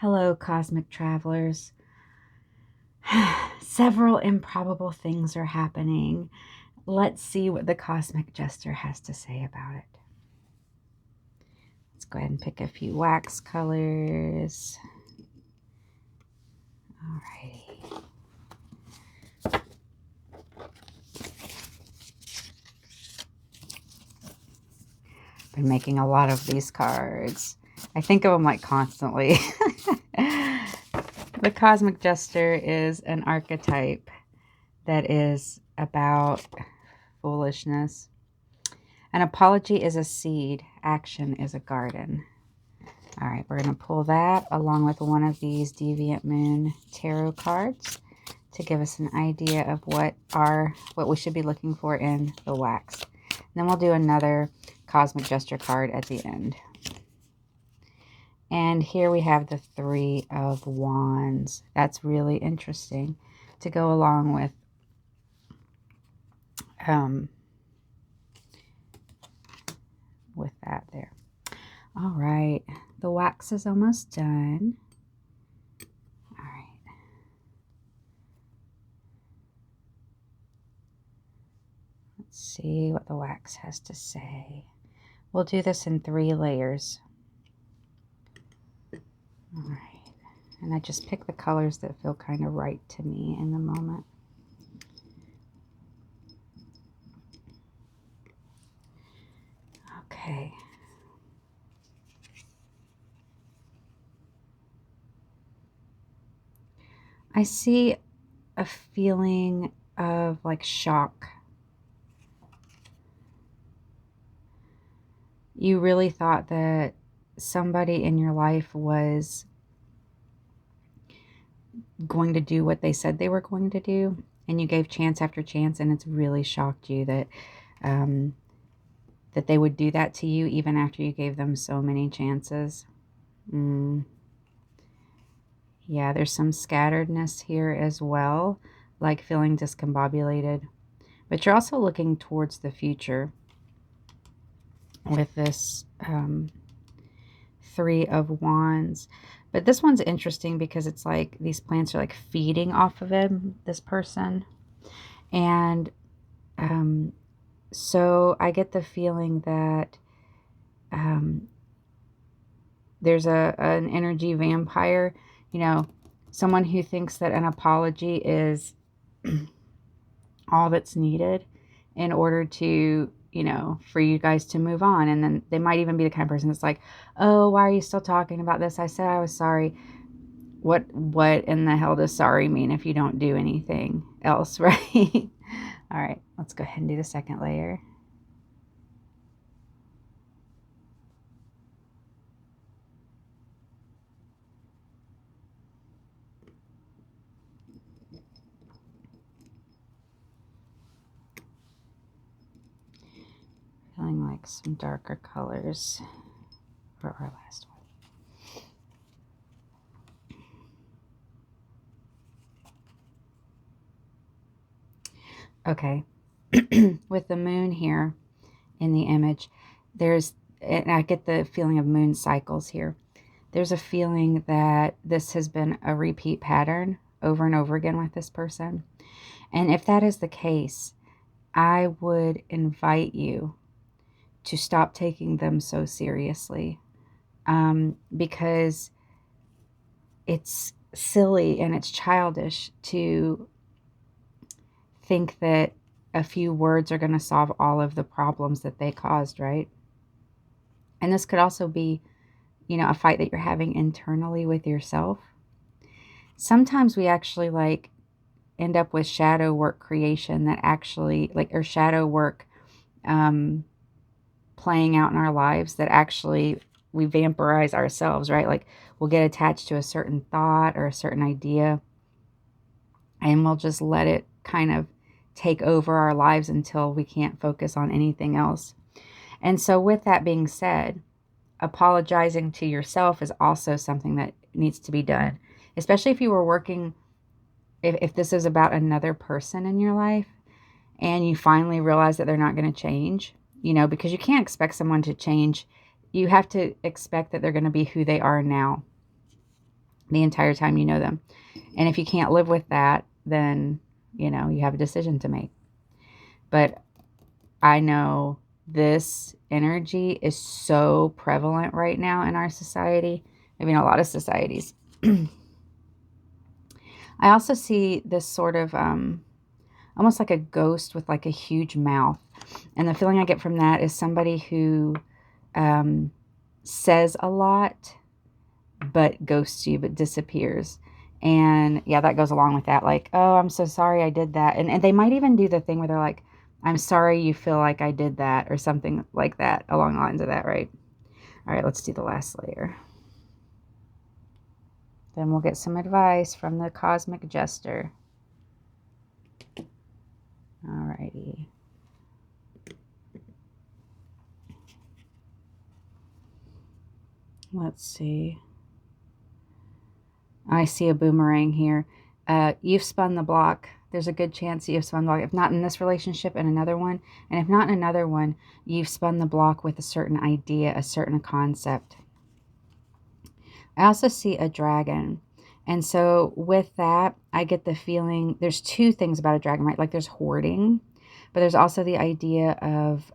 Hello, cosmic travelers. Several improbable things are happening. Let's see what the Cosmic Jester has to say about it. Let's go ahead and pick a few wax colors. Alrighty. Been making a lot of these cards. I think of them like constantly. The Cosmic Jester is an archetype that is about foolishness. An apology is a seed. Action is a garden. All right, we're going to pull that along with one of these Deviant Moon tarot cards to give us an idea of what we should be looking for in the wax. And then we'll do another Cosmic Jester card at the end. And here we have the Three of Wands. That's really interesting to go along with that there. All right, the wax is almost done. All right. Let's see what the wax has to say. We'll do this in 3 layers. All right, and I just pick the colors that feel kind of right to me in the moment. Okay. I see a feeling of like shock. You really thought that somebody in your life was going to do what they said they were going to do, and you gave chance after chance, and it's really shocked you that that they would do that to you even after you gave them so many chances. Yeah, there's some scatteredness here as well, like feeling discombobulated. But you're also looking towards the future with this Three of Wands. But this one's interesting because it's like these plants are like feeding off of him, this person. And so I get the feeling that there's an energy vampire, you know, someone who thinks that an apology is all that's needed in order to, you know, for you guys to move on. And then they might even be the kind of person that's like, oh, why are you still talking about this? I said I was sorry. What in the hell does sorry mean if you don't do anything else, right? All right, let's go ahead and do the second layer. Feeling like some darker colors for our last one. Okay, with the moon here in the image, and I get the feeling of moon cycles here. There's a feeling that this has been a repeat pattern over and over again with this person. And if that is the case, I would invite you to stop taking them so seriously, because it's silly and it's childish to think that a few words are going to solve all of the problems that they caused, right? And this could also be, you know, a fight that you're having internally with yourself. Sometimes we actually like end up with shadow work creation that actually or shadow work playing out in our lives that actually we vampirize ourselves, right? Like we'll get attached to a certain thought or a certain idea and we'll just let it kind of take over our lives until we can't focus on anything else. And so with that being said, apologizing to yourself is also something that needs to be done, especially if you were working, if this is about another person in your life and you finally realize that they're not going to change, you know, because you can't expect someone to change. You have to expect that they're going to be who they are now. the entire time you know them. And if you can't live with that, then, you know, you have a decision to make. But I know this energy is so prevalent right now in our society. I mean, a lot of societies. I also see this sort of almost like a ghost with like a huge mouth. And the feeling I get from that is somebody who says a lot, but ghosts you, but disappears. And yeah, that goes along with that. Like, oh, I'm so sorry I did that. And they might even do the thing where they're like, I'm sorry you feel like I did that, or something like that, along the lines of that, right? All right, let's do the last layer. Then we'll get some advice from the Cosmic Jester. All righty. Let's see. I see a boomerang here. You've spun the block. There's a good chance that you've spun the block. If not in this relationship, in another one. And if not in another one, you've spun the block with a certain idea, a certain concept. I also see a dragon. And so with that, I get the feeling, there's two things about a dragon, right? Like there's hoarding, but there's also the idea of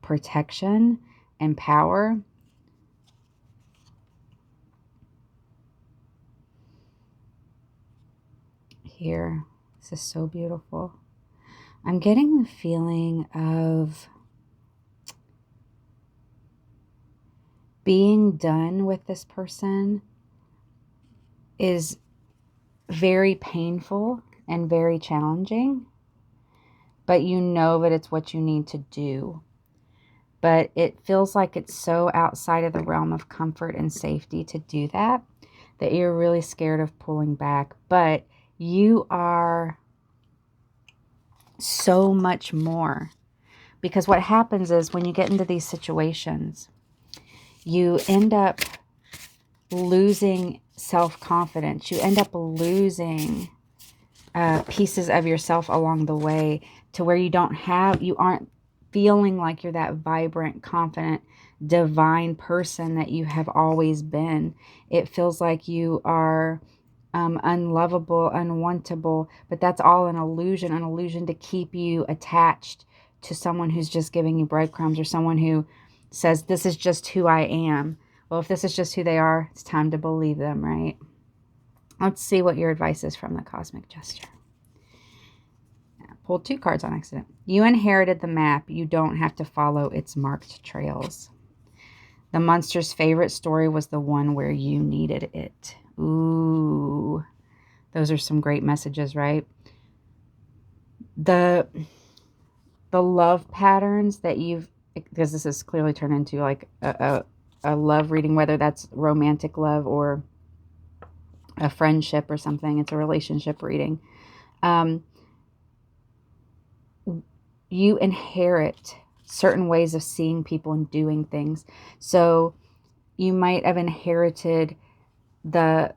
protection and power. Here, this is so beautiful. I'm getting the feeling of being done with this person is very painful and very challenging, but you know that it's what you need to do. But it feels like it's so outside of the realm of comfort and safety to do that, that you're really scared of pulling back. But you are so much more. Because what happens is when you get into these situations, you end up losing self-confidence. You end up losing pieces of yourself along the way, to where you aren't feeling like you're that vibrant, confident, divine person that you have always been. It feels like you are unlovable, unwantable, but that's all an illusion to keep you attached to someone who's just giving you breadcrumbs, or someone who says, this is just who I am. Well, if this is just who they are, it's time to believe them, right? Let's see what your advice is from the Cosmic Jester. I pulled 2 cards on accident. You inherited the map. You don't have to follow its marked trails. The monster's favorite story was the one where you needed it. Ooh, those are some great messages, right? The love patterns that you've, because this is clearly turned into like a love reading, whether that's romantic love or a friendship or something. It's a relationship reading. You inherit certain ways of seeing people and doing things. So you might have inherited the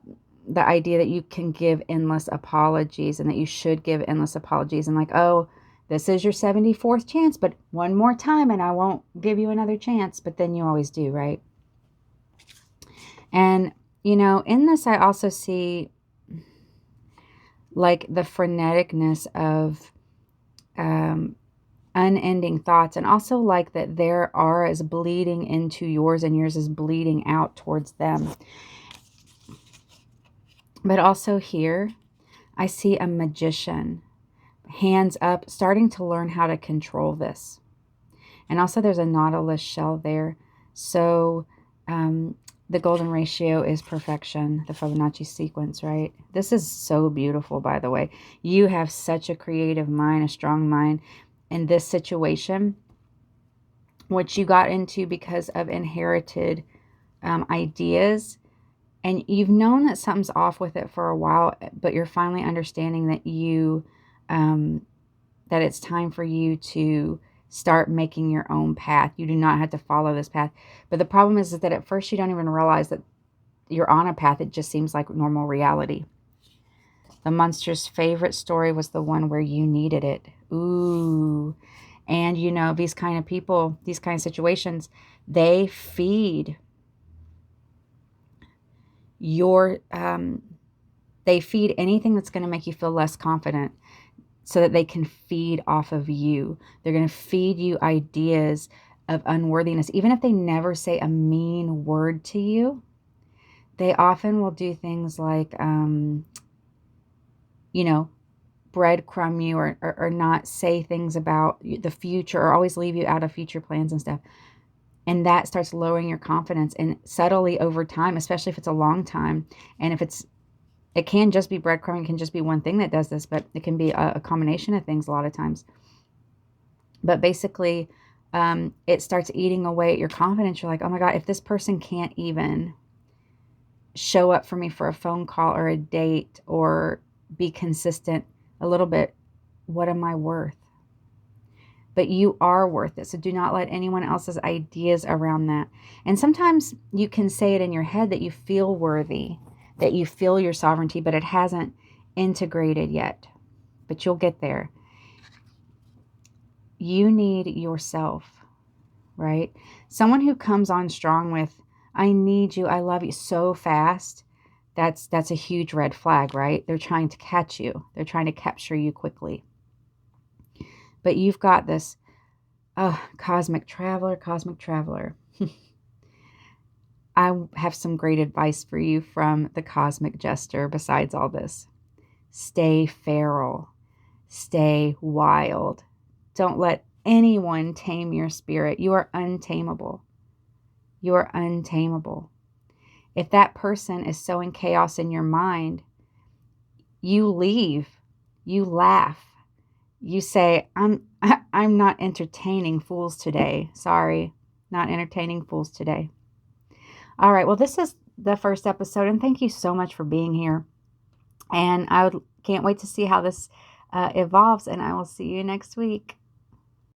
idea that you can give endless apologies, and that you should give endless apologies, and like, oh, this is your 74th chance, but one more time and I won't give you another chance. But then you always do, right? And, you know, in this, I also see like the freneticness of unending thoughts, and also like that their aura is bleeding into yours and yours is bleeding out towards them. But also here, I see a magician, hands up, starting to learn how to control this. And also there's a nautilus shell there. So the golden ratio is perfection, the Fibonacci sequence, right? This is so beautiful, by the way. You have such a creative mind, a strong mind in this situation, which you got into because of inherited ideas. And you've known that something's off with it for a while, but you're finally understanding that that it's time for you to start making your own path. You do not have to follow this path. But the problem is that at first you don't even realize that you're on a path. It just seems like normal reality. The monster's favorite story was the one where you needed it. Ooh. And you know, these kind of people, these kind of situations, they feed your, they feed anything that's going to make you feel less confident so that they can feed off of you. They're going to feed you ideas of unworthiness. Even if they never say a mean word to you, they often will do things like, breadcrumb you, or not say things about the future, or always leave you out of future plans and stuff. And that starts lowering your confidence. And subtly over time, especially if it's a long time, and if it can just be breadcrumbing, it can just be one thing that does this, but it can be a combination of things a lot of times. But basically, it starts eating away at your confidence. You're like, oh my God, if this person can't even show up for me for a phone call or a date or be consistent a little bit, what am I worth? But you are worth it. So do not let anyone else's ideas around that. And sometimes you can say it in your head that you feel worthy, that you feel your sovereignty, but it hasn't integrated yet. But you'll get there. You need yourself, right? Someone who comes on strong with, I need you, I love you, so fast, that's a huge red flag, right? They're trying to catch you. They're trying to capture you quickly. But you've got this, cosmic traveler, cosmic traveler. I have some great advice for you from the Cosmic Jester besides all this. Stay feral. Stay wild. Don't let anyone tame your spirit. You are untamable. You are untamable. If that person is sowing chaos in your mind, you leave. You laugh. You say, I'm not entertaining fools today. Sorry, not entertaining fools today. All right, well, this is the first episode, and thank you so much for being here. And can't wait to see how this evolves, and I will see you next week.